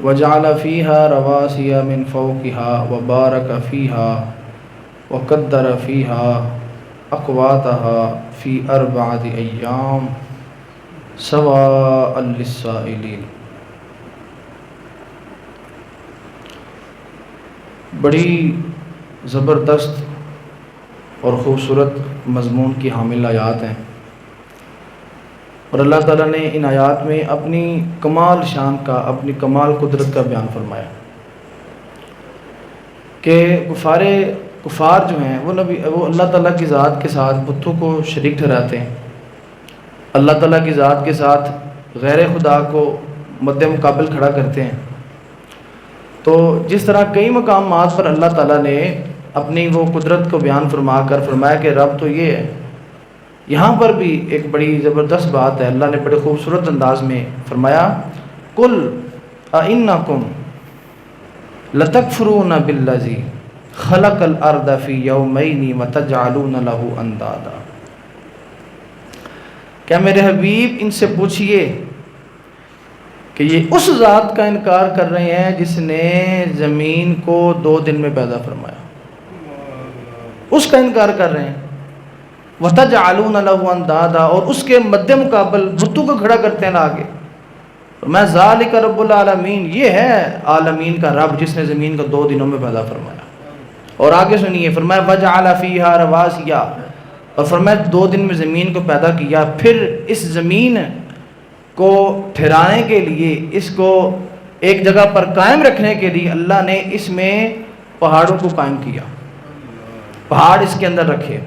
وجعل فيها رواسي من فوقها وبارك فيها وقدر فيها أقواتها في 4 أيام سواء للسائلين۔ بڑی زبردست اور خوبصورت مضمون کی حامل آیات ہیں، اور اللہ تعالیٰ نے ان آیات میں اپنی کمال شان کا، اپنی کمال قدرت کا بیان فرمایا کہ کفار جو ہیں وہ اللہ تعالیٰ کی ذات کے ساتھ بتوں کو شریک ٹھہراتے ہیں، اللہ تعالیٰ کی ذات کے ساتھ غیر خدا کو مد مقابل کھڑا کرتے ہیں۔ تو جس طرح کئی مقامات پر اللہ تعالیٰ نے اپنی وہ قدرت کو بیان فرما کر فرمایا کہ رب تو یہ ہے، یہاں پر بھی ایک بڑی زبردست بات ہے۔ اللہ نے بڑے خوبصورت انداز میں فرمایا قل اَإِنَّكُمْ لَتَكْفُرُونَ بِالَّذِي خَلَقَ الْأَرْضَ فِي يَوْمَيْنِ وَتَجْعَلُونَ لَهُ أَنْدَادًا، کیا میرے حبیب ان سے پوچھئے کہ یہ اس ذات کا انکار کر رہے ہیں جس نے زمین کو 2 دن میں پیدا فرمایا، اس کا انکار کر رہے ہیں۔ وَتَجْعَلُونَ لَهُ أَنْدَادًا، اور اس کے مد مقابل بتوں کو کھڑا کرتے ہیں آگے۔ میں ذَلِكَ رَبُّ العالمین، یہ ہے عالمین کا رب جس نے زمین کو 2 دنوں میں پیدا فرمایا۔ اور آگے سنیے، فرمایا وَجَعَلَ فِيهَا رَوَاسِيَ، اور فرمایا 2 دن میں زمین کو پیدا کیا، پھر اس زمین کو ٹھہرانے کے لیے، اس کو ایک جگہ پر قائم رکھنے کے لیے اللہ نے اس میں پہاڑوں کو قائم کیا، پہاڑ اس کے اندر رکھے۔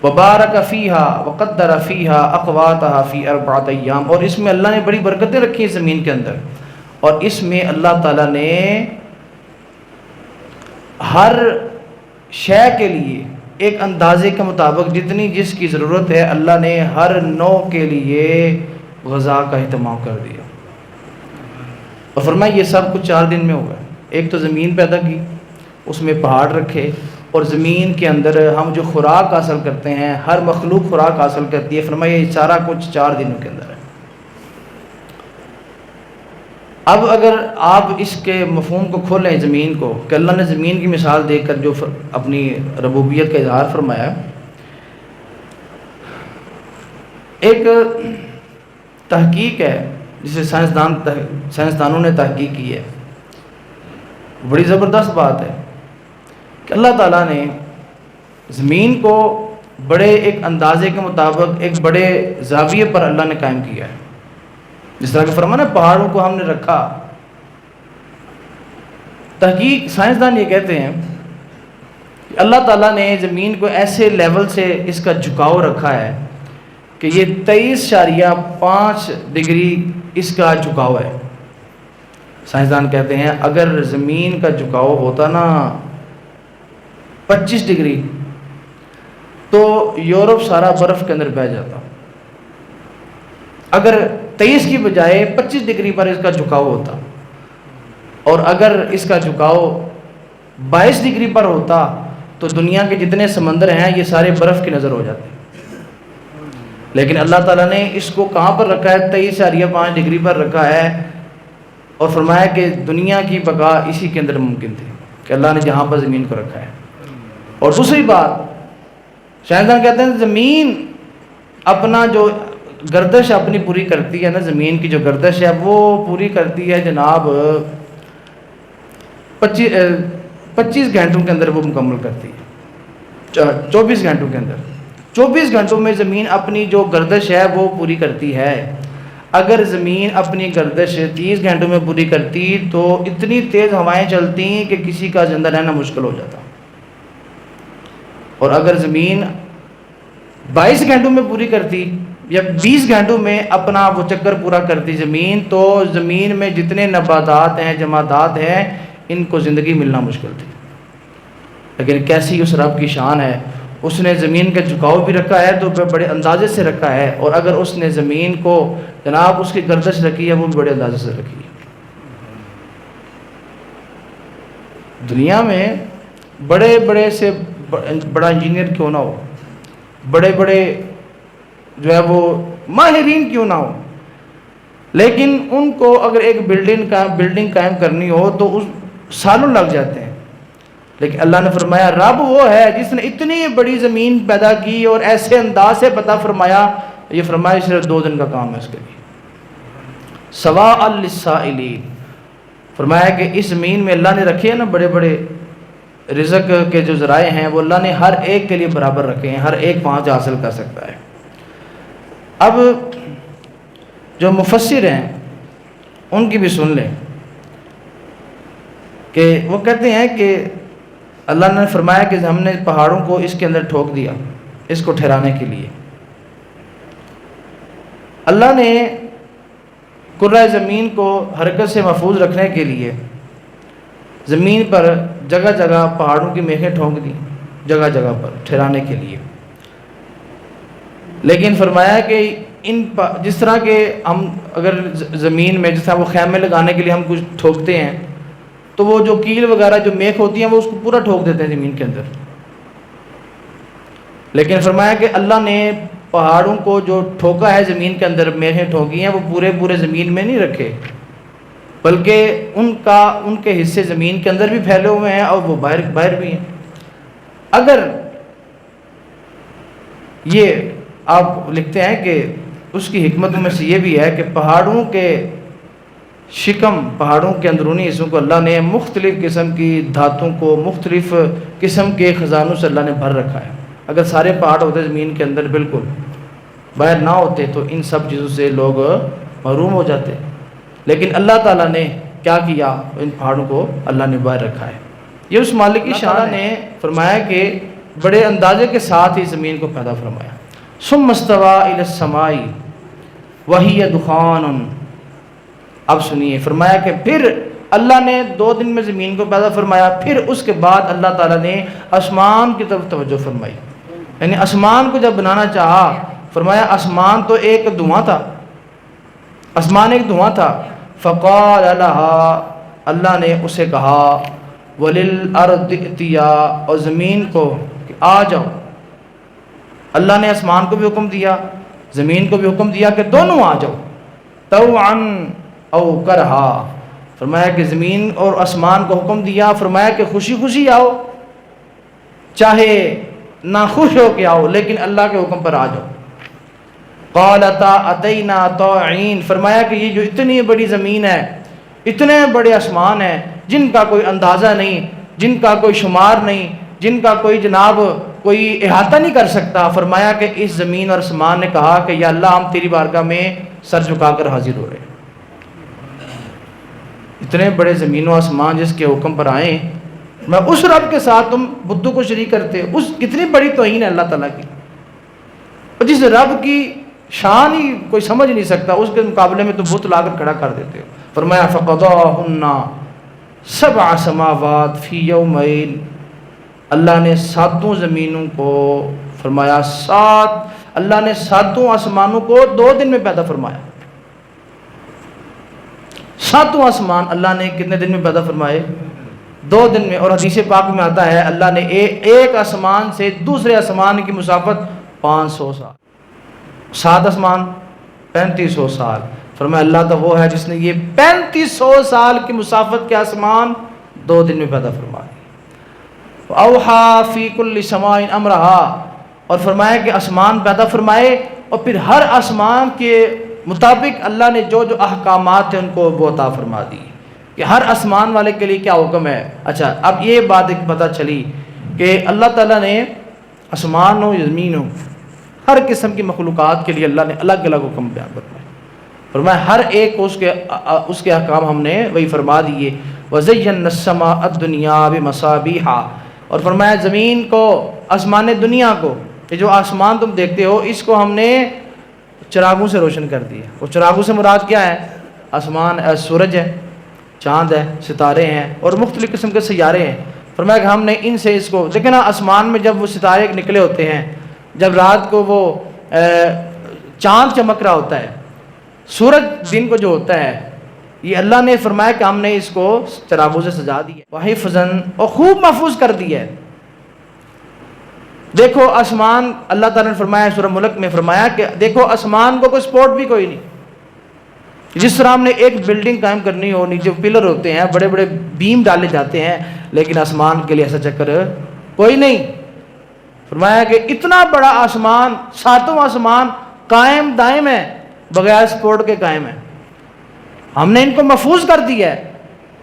وَبَارَكَ فِيهَا وَقَدَّرَ فِيهَا أَقْوَاتَهَا فِي 4 أَيَّامٍ، اور اس میں اللہ نے بڑی برکتیں رکھی ہیں زمین کے اندر، اور اس میں اللہ تعالیٰ نے ہر شے کے لیے ایک اندازے کے مطابق جتنی جس کی ضرورت ہے اللہ نے ہر نوع کے لیے غذا کا اہتمام کر دیا۔ اور فرمایا یہ سب کچھ 4 دن میں ہوا ہے۔ ایک تو زمین پیدا کی، اس میں پہاڑ رکھے، اور زمین کے اندر ہم جو خوراک حاصل کرتے ہیں، ہر مخلوق خوراک حاصل کرتی ہے، فرمایا یہ سارا کچھ 4 دنوں کے اندر ہے۔ اب اگر آپ اس کے مفہوم کو کھولیں زمین کو، کہ اللہ نے زمین کی مثال دے کر جو اپنی ربوبیت کا اظہار فرمایا، ایک تحقیق ہے جسے سائنسدانوں نے تحقیق کی ہے، بڑی زبردست بات ہے کہ اللہ تعالیٰ نے زمین کو بڑے ایک اندازے کے مطابق ایک بڑے زاویے پر اللہ نے قائم کیا ہے۔ جس طرح کہ فرمانا پہاڑوں کو ہم نے رکھا، تحقیق سائنسدان یہ کہتے ہیں کہ اللہ تعالیٰ نے زمین کو ایسے لیول سے اس کا جھکاؤ رکھا ہے کہ یہ 23.5 ڈگری اس کا جھکاؤ ہے۔ سائنسدان کہتے ہیں اگر زمین کا جھکاؤ ہوتا نا 25 ڈگری تو یورپ سارا برف کے اندر بہ جاتا۔ اگر 23 کی بجائے 25 ڈگری پر اس کا جھکاؤ ہوتا، اور اگر اس کا جھکاؤ 22 ڈگری پر ہوتا تو دنیا کے جتنے سمندر ہیں یہ سارے برف کی نظر ہو جاتے۔ لیکن اللہ تعالیٰ نے اس کو کہاں پر رکھا ہے؟ 23.5 ڈگری پر رکھا ہے، اور فرمایا کہ دنیا کی بقا اسی کے اندر ممکن تھی کہ اللہ نے جہاں پر زمین کو رکھا ہے۔ اور دوسری بات، سائنسدان کہتے ہیں زمین اپنا جو گردش اپنی پوری کرتی ہے نا، زمین کی جو گردش ہے وہ پوری کرتی ہے جناب 25 گھنٹوں کے اندر وہ مکمل کرتی ہے، 24 گھنٹوں کے اندر۔ 24 گھنٹوں میں زمین اپنی جو گردش ہے وہ پوری کرتی ہے۔ اگر زمین اپنی گردش 30 گھنٹوں میں پوری کرتی تو اتنی تیز ہوائیں چلتی کہ کسی کا زندہ رہنا مشکل ہو جاتا۔ اور اگر زمین 22 گھنٹوں میں پوری کرتی یا 20 گھنٹوں میں اپنا وہ چکر پورا کرتی زمین، تو زمین میں جتنے نباتات ہیں، جمادات ہیں، ان کو زندگی ملنا مشکل تھی۔ لیکن کیسی اس رب کی شان ہے، اس نے زمین کا جھکاؤ بھی رکھا ہے تو بڑے اندازے سے رکھا ہے، اور اگر اس نے زمین کو جناب اس کی گردش رکھی ہے وہ بھی بڑے اندازے سے رکھی ہے۔ دنیا میں بڑے بڑے سے بڑا انجینئر کیوں نہ ہو، بڑے بڑے جو ہے وہ ماہرین کیوں نہ ہو، لیکن ان کو اگر ایک بلڈنگ قائم کرنی ہو تو اس سالوں لگ جاتے ہیں، لیکن اللہ نے فرمایا رب وہ ہے جس نے اتنی بڑی زمین پیدا کی اور ایسے انداز سے پتہ فرمایا، یہ فرمایا صرف 2 دن کا کام ہے اس کے لیے، سواء للسائلین۔ فرمایا کہ اس زمین میں اللہ نے رکھے ہیں نا بڑے بڑے رزق کے جو ذرائع ہیں، وہ اللہ نے ہر ایک کے لیے برابر رکھے ہیں، ہر ایک پہنچ حاصل کر سکتا ہے۔ اب جو مفسر ہیں ان کی بھی سن لیں کہ وہ کہتے ہیں کہ اللہ نے فرمایا کہ ہم نے پہاڑوں کو اس کے اندر ٹھوک دیا اس کو ٹھہرانے کے لیے۔ اللہ نے کرۂ زمین کو حرکت سے محفوظ رکھنے کے لیے زمین پر جگہ جگہ پہاڑوں کی میخیں ٹھونک دی، جگہ جگہ پر ٹھہرانے کے لیے، لیکن فرمایا کہ جس طرح کہ ہم اگر زمین میں جس طرح وہ خیمے لگانے کے لیے ہم کچھ ٹھوکتے ہیں تو وہ جو کیل وغیرہ جو میخ ہوتی ہیں وہ اس کو پورا ٹھوک دیتے ہیں زمین کے اندر، لیکن فرمایا کہ اللہ نے پہاڑوں کو جو ٹھوکا ہے زمین کے اندر میخیں ٹھوکی ہیں وہ پورے زمین میں نہیں رکھے، بلکہ ان کے حصے زمین کے اندر بھی پھیلے ہوئے ہیں اور وہ باہر بھی ہیں۔ اگر یہ آپ لکھتے ہیں کہ اس کی حکمتوں میں سے یہ بھی ہے کہ پہاڑوں کے شکم، پہاڑوں کے اندرونی حصوں کو اللہ نے مختلف قسم کی دھاتوں کو، مختلف قسم کے خزانوں سے اللہ نے بھر رکھا ہے۔ اگر سارے پہاڑ ہوتے زمین کے اندر بالکل باہر نہ ہوتے تو ان سب چیزوں سے لوگ محروم ہو جاتے، لیکن اللہ تعالیٰ نے کیا کیا، ان پہاڑوں کو اللہ نے باہر رکھا ہے۔ یہ اس مالک کی شان نے فرمایا کہ بڑے اندازے کے ساتھ ہی زمین کو پیدا فرمایا۔ ثم استوى الى السماء وهي دخان، اب سنیے، فرمایا کہ پھر اللہ نے 2 دن میں زمین کو پیدا فرمایا، پھر اس کے بعد اللہ تعالیٰ نے آسمان کی طرف توجہ فرمائی، یعنی آسمان کو جب بنانا چاہا فرمایا آسمان تو ایک دھواں تھا، آسمان ایک دھواں تھا، فقال لها، اللہ نے اسے کہا، وللارض ائتیا، اور زمین کو کہ آ جاؤ۔ اللہ نے آسمان کو بھی حکم دیا، زمین کو بھی حکم دیا کہ دونوں آ جاؤ، طوعا او کرہا، فرمایا کہ زمین اور آسمان کو حکم دیا، فرمایا کہ خوشی خوشی آؤ، چاہے ناخوش ہو کے آؤ، لیکن اللہ کے حکم پر آ جاؤ۔ قالتا اتینا طاعین، فرمایا کہ یہ جو اتنی بڑی زمین ہے، اتنے بڑے آسمان ہیں جن کا کوئی اندازہ نہیں، جن کا کوئی شمار نہیں، جن کا کوئی جناب کوئی احاطہ نہیں کر سکتا، فرمایا کہ اس زمین اور آسمان نے کہا کہ یا اللہ ہم تیری بارگاہ میں سر جھکا کر حاضر ہو رہے ہیں۔ اتنے بڑے زمین و آسمان جس کے حکم پر آئیں، میں اس رب کے ساتھ تم بدھو کو شریک کرتے، اس کتنی بڑی توہین ہے اللہ تعالیٰ کی، اور جس رب کی شان ہی کوئی سمجھ نہیں سکتا اس کے مقابلے میں تم بت لا کر کھڑا کر دیتے ہو۔ فرمایا فقضاہن 7 سماوات فی یومین، اللہ نے 7 زمینوں کو فرمایا اللہ نے 7 آسمانوں کو 2 دن میں پیدا فرمایا۔ 7 آسمان اللہ نے کتنے دن میں پیدا فرمائے؟ 2 دن میں، اور حدیث پاک میں آتا ہے اللہ نے ایک آسمان سے دوسرے آسمان کی مسافت 500 سال، 7 آسمان 3500 سال، فرمایا اللہ تو وہ ہے جس نے یہ 3500 سال کی مسافت کے آسمان 2 دن میں پیدا فرمائے۔ اوحا فی کل سماء امرہا، اور فرمایا کہ آسمان پیدا فرمائے اور پھر ہر آسمان کے مطابق اللہ نے جو احکامات ہیں ان کو وہ عطا فرما دی کہ ہر آسمان والے کے لیے کیا حکم ہے۔ اچھا، اب یہ بات ایک پتہ چلی کہ اللہ تعالیٰ نے آسمان ہو زمین ہو ہر قسم کی مخلوقات کے لیے اللہ نے الگ الگ حکم بیان فرمائے، فرمایا ہر ایک کو اس کے احکام ہم نے وہی فرما دیے۔ وَزَيَّنَّا السَّمَاءَ الدُّنْيَا بِمَصَابِيحَ، اور فرمایا زمین کو، آسمان دنیا کو، یہ جو آسمان تم دیکھتے ہو اس کو ہم نے چراغوں سے روشن کر دیا۔ وہ چراغوں سے مراد کیا ہے؟ آسمان سورج ہے، چاند ہے، ستارے ہیں اور مختلف قسم کے سیارے ہیں۔ فرمایا کہ ہم نے ان سے اس کو دیکھیں نا، آسمان میں جب وہ ستارے نکلے ہوتے ہیں، جب رات کو وہ چاند چمک رہا ہوتا ہے، سورج دن کو جو ہوتا ہے، یہ اللہ نے فرمایا کہ ہم نے اس کو چراغوں سے سجا دیا، وحفظاً، اور خوب محفوظ کر دیا ہے۔ دیکھو آسمان، اللہ تعالیٰ نے فرمایا سورہ ملک میں فرمایا کہ دیکھو آسمان کو کوئی سپورٹ بھی کوئی نہیں، جس طرح ہم نے ایک بلڈنگ قائم کرنی ہو، نیچے پلر ہوتے ہیں، بڑے بڑے بیم ڈالے جاتے ہیں، لیکن آسمان کے لیے ایسا چکر کوئی نہیں. فرمایا کہ اتنا بڑا آسمان، ساتوں آسمان قائم دائم ہے، بغیر سپورٹ کے قائم ہے. ہم نے ان کو محفوظ کر دیا ہے،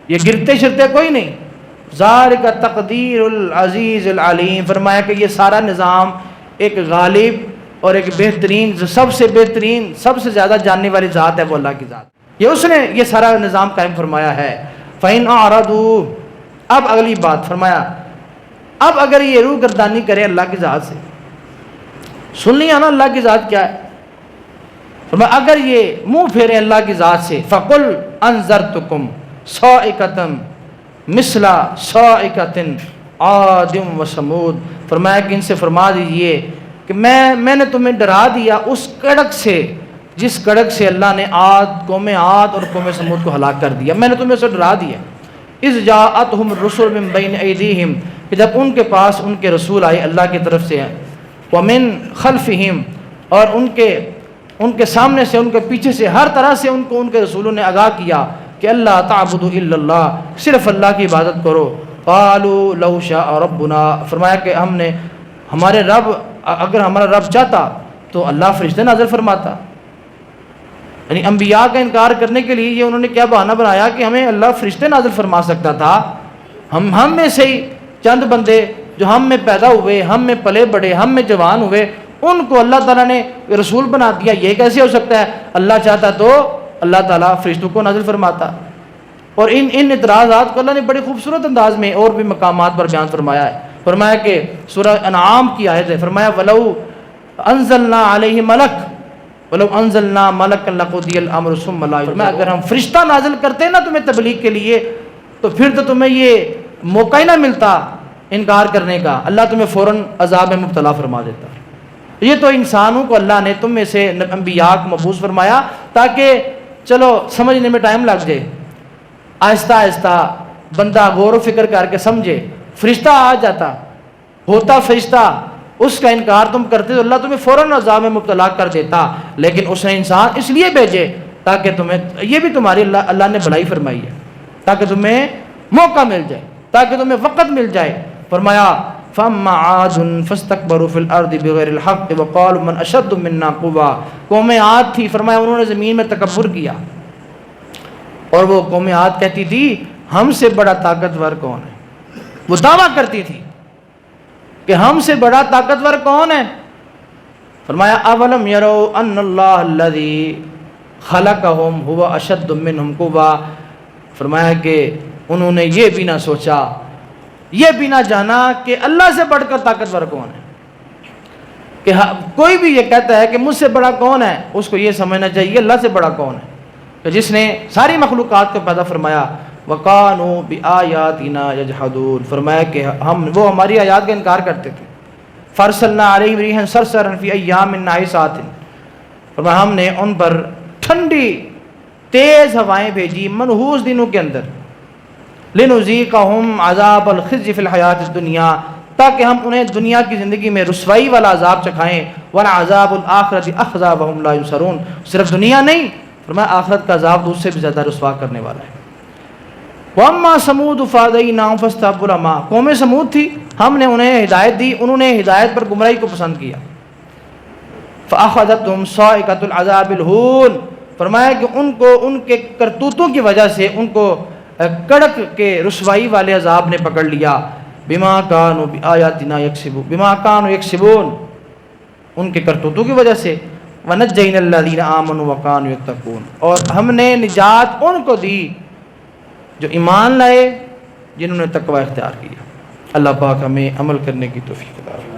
یہ گرتے شرتے کوئی نہیں. ذالک تقدیر العزیز العلیم. فرمایا کہ یہ سارا نظام ایک غالب اور ایک بہترین، جو سب سے بہترین، سب سے زیادہ جاننے والی ذات ہے، وہ اللہ کی ذات. یہ اس نے یہ سارا نظام قائم فرمایا ہے. فَإِنْ أَعْرَضُوا. اب اگلی بات فرمایا، اب اگر یہ روح گردانی کرے اللہ کی ذات سے، سن لیا نا اللہ کی ذات کیا ہے. فرمایا اگر یہ منہ پھیرے اللہ کی ذات سے، فَقُلْ أَنذَرْتُكُمْ صَاعِقَةً مِثْلَ صَاعِقَةٍ عَادٍ وَثَمُودَ. فرمایا کہ ان سے فرما دیجئے کہ میں نے تمہیں ڈرا دیا اس کڑک سے جس کڑک سے اللہ نے قوم عاد اور قوم سمود کو ہلاک کر دیا. میں نے تمہیں اسے ڈرا دیا. اذ جاءتهم الرسل من بین ایدیہم، کہ جب ان کے پاس ان کے رسول آئے اللہ کی طرف سے، ومن خلفہم، اور ان کے سامنے سے، ان کے پیچھے سے، ہر طرح سے ان کو ان کے رسولوں نے آگاہ کیا کہ اللہ تعبدوا الا اللہ، صرف اللہ کی عبادت کرو. قالوا لو شاء ربنا. فرمایا کہ ہمارے رب، اگر ہمارا رب چاہتا تو اللہ فرشتے نازل فرماتا. یعنی انبیاء کا انکار کرنے کے لیے یہ انہوں نے کیا بہانہ بنایا کہ ہمیں اللہ فرشتے نازل فرما سکتا تھا. ہم میں سے ہی چند بندے جو ہم میں پیدا ہوئے، ہم میں پلے بڑے، ہم میں جوان ہوئے، ان کو اللہ تعالیٰ نے رسول بنا دیا. یہ کیسے ہو سکتا ہے؟ اللہ چاہتا تو اللہ تعالیٰ فرشتوں کو نازل فرماتا. اور ان اعتراضات کو اللہ نے بڑے خوبصورت انداز میں اور بھی مقامات پر بیان فرمایا ہے. فرمایا کہ سورہ انعام کی آیت ہے، فرمایا وَلَوْ أَنزَلْنَا عَلَيْهِ مَلَكٍ وَلَوْ أَنزَلْنَا مَلَكًا لَقُضِيَ الْأَمْرُ ثُمَّ لَا يُنظَرُونَ. اگر ہم فرشتہ نازل کرتے نا تمہیں تبلیغ کے لیے، تو پھر تو تمہیں یہ موقع ہی نہ ملتا انکار کرنے کا، اللہ تمہیں فوراً عذاب میں مبتلا فرما دیتا. یہ تو انسانوں کو اللہ نے تم میں سے انبیاء کو مبعوث فرمایا تاکہ چلو سمجھنے میں ٹائم لگ جائے، آہستہ آہستہ بندہ غور و فکر کر کے سمجھے. فرشتہ آ جاتا، ہوتا فرشتہ، اس کا انکار تم کرتے تو اللہ تمہیں فوراً عذاب میں مبتلا کر دیتا. لیکن اس نے انسان اس لیے بھیجے تاکہ تمہیں، یہ بھی تمہاری اللہ نے بھلائی فرمائی ہے، تاکہ تمہیں موقع مل جائے، تاکہ تمہیں وقت مل جائے. فرمایا فَأَمَّا عَادٌ فَاسْتَكْبَرُوا فِي الْأَرْضِ بِغَيْرِ الْحَقِّ وَقَالُوا مَنْ أَشَدُّ مِنَّا قُوَّةً. قوم عاد تھی، فرمایا انہوں نے زمین میں تکبر کیا، اور وہ قوم عاد کہتی تھی ہم سے بڑا طاقتور کون ہے. وہ دعویٰ کرتی تھی کہ ہم سے بڑا طاقتور کون ہے. فرمایا اولم یرو ان اللہ الذی خلقہم هو اشد منہم قوہ. فرمایا کہ انہوں نے یہ بھی نہ سوچا، یہ بھی نہ جانا کہ اللہ سے بڑھ کر طاقتور کون ہے. کہ کوئی بھی یہ کہتا ہے کہ مجھ سے بڑا کون ہے، اس کو یہ سمجھنا چاہیے اللہ سے بڑا کون ہے، کہ جس نے ساری مخلوقات کو پیدا فرمایا. وَقَانُوا بِآيَاتِنَا يَجْحَدُونَ. فرمایا کہ وہ ہماری آیات کا انکار کرتے تھے. فَأَرْسَلْنَا عَلَيْهِمْ رِيحًا صَرْصَرًا فِي أَيَّامٍ نَحِسَاتٍ. فرمایا ہم نے ان پر ٹھنڈی تیز ہوائیں بھیجی منحوس دنوں کے اندر. لِنُذِيقَهُمْ عَذَابَ الْخِزْيِ فِي الْحَيَاةِ الدُّنْيَا. تاکہ ہم انہیں دنیا کی زندگی میں رسوائی والا عذاب چکھائیں. وَلَعَذَابُ الْآخِرَةِ أَخْزَىٰ وَهُمْ لَا يُنصَرُونَ. صرف دنیا نہیں، فرمایا آخرت کا عذاب اس سے بھی زیادہ رسوا کرنے والا ہے. وَأَمَّا ثَمُودُ فَهَدَيْنَاهُمْ فَاسْتَحَبُّوا الْعَمَىٰ. قوم سمود تھی، ہم نے انہیں ہدایت دی، انہوں نے ہدایت پر گمراہی کو پسند کیا. فَأَخَذَتْهُمْ صَاعِقَةُ الْعَذَابِ الْهُونِ. فرمایا کہ ان کو ان کے کرتوتوں کی وجہ سے ان کو کڑک کے رسوائی والے عذاب نے پکڑ لیا. بِمَا كَانُوا بِآيَاتِنَا يَكْسِبُونَ. بِمَا كَانُوا يَكْسِبُونَ. ان کے کرتوتوں کی وجہ سے. وَنَجَّيْنَا الَّذِينَ آمَنُوا وَكَانُوا يَتَّقُونَ. اور ہم نے نجات ان کو دی جو ایمان لائے، جنہوں نے تقوی اختیار کیا. اللہ پاک ہمیں عمل کرنے کی توفیق عطا فرمائے.